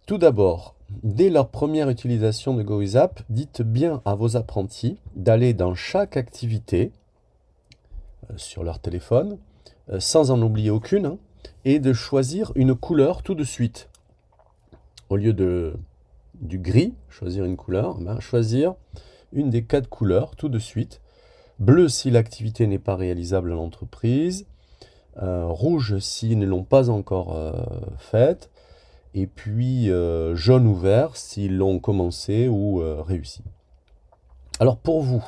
Tout d'abord, dès leur première utilisation de GoWizApp, dites bien à vos apprentis d'aller dans chaque activité sur leur téléphone, sans en oublier aucune, hein, et de choisir une couleur tout de suite. Au lieu du gris, choisir une couleur, choisir une des 4 couleurs tout de suite. Bleu si l'activité n'est pas réalisable à l'entreprise, rouge s'ils ne l'ont pas encore faite, et puis jaune ou vert s'ils l'ont commencé ou réussi. Alors pour vous,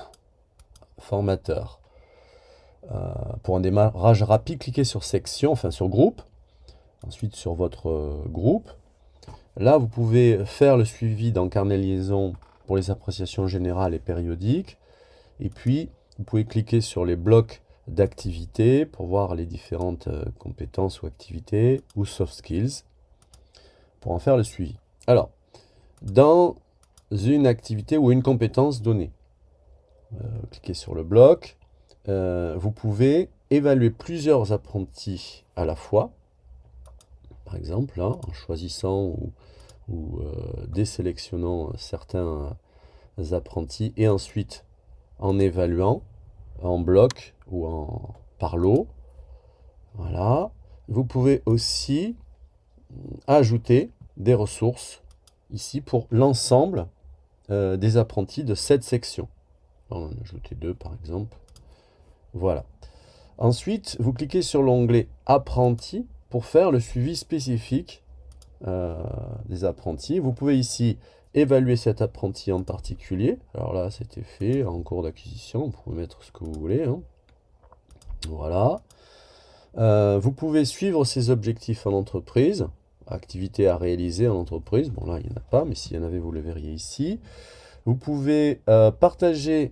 formateurs, pour un démarrage rapide, cliquez sur section, enfin sur groupe, ensuite sur votre groupe. Là, vous pouvez faire le suivi dans carnet liaison pour les appréciations générales et périodiques. Et puis, vous pouvez cliquer sur les blocs d'activités pour voir les différentes compétences ou activités ou soft skills pour en faire le suivi. Alors, dans une activité ou une compétence donnée, cliquez sur le bloc. Vous pouvez évaluer plusieurs apprentis à la fois, par exemple, hein, en choisissant ou désélectionnant certains apprentis et ensuite en évaluant en bloc ou par lot. Voilà. Vous pouvez aussi ajouter des ressources ici pour l'ensemble des apprentis de cette section. On en a ajouté 2 par exemple. Voilà. Ensuite, vous cliquez sur l'onglet Apprentis pour faire le suivi spécifique des apprentis. Vous pouvez ici évaluer cet apprenti en particulier. Alors là, c'était fait en cours d'acquisition. Vous pouvez mettre ce que vous voulez, hein. Voilà. Vous pouvez suivre ses objectifs en entreprise. Activité à réaliser en entreprise. Bon, là, il n'y en a pas, mais s'il y en avait, vous le verriez ici. Vous pouvez partager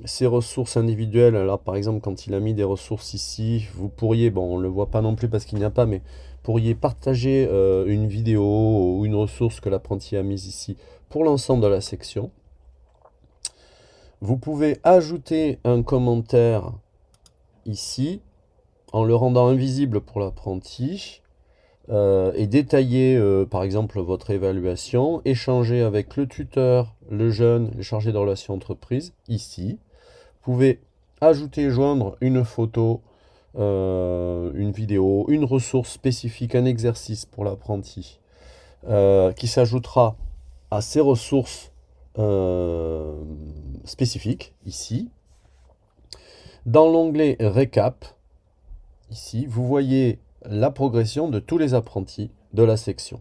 ses ressources individuelles. Alors, par exemple, quand il a mis des ressources ici, vous pourriez, bon, on ne le voit pas non plus parce qu'il n'y a pas, mais pourriez partager une vidéo ou une ressource que l'apprenti a mise ici pour l'ensemble de la section. Vous pouvez ajouter un commentaire ici en le rendant invisible pour l'apprenti et détailler par exemple votre évaluation, échanger avec le tuteur, le jeune, le chargé de relations entreprises ici. Vous pouvez ajouter et joindre une photo, une vidéo, une ressource spécifique, un exercice pour l'apprenti qui s'ajoutera à ces ressources spécifiques ici. Dans l'onglet Récap, ici, vous voyez la progression de tous les apprentis de la section.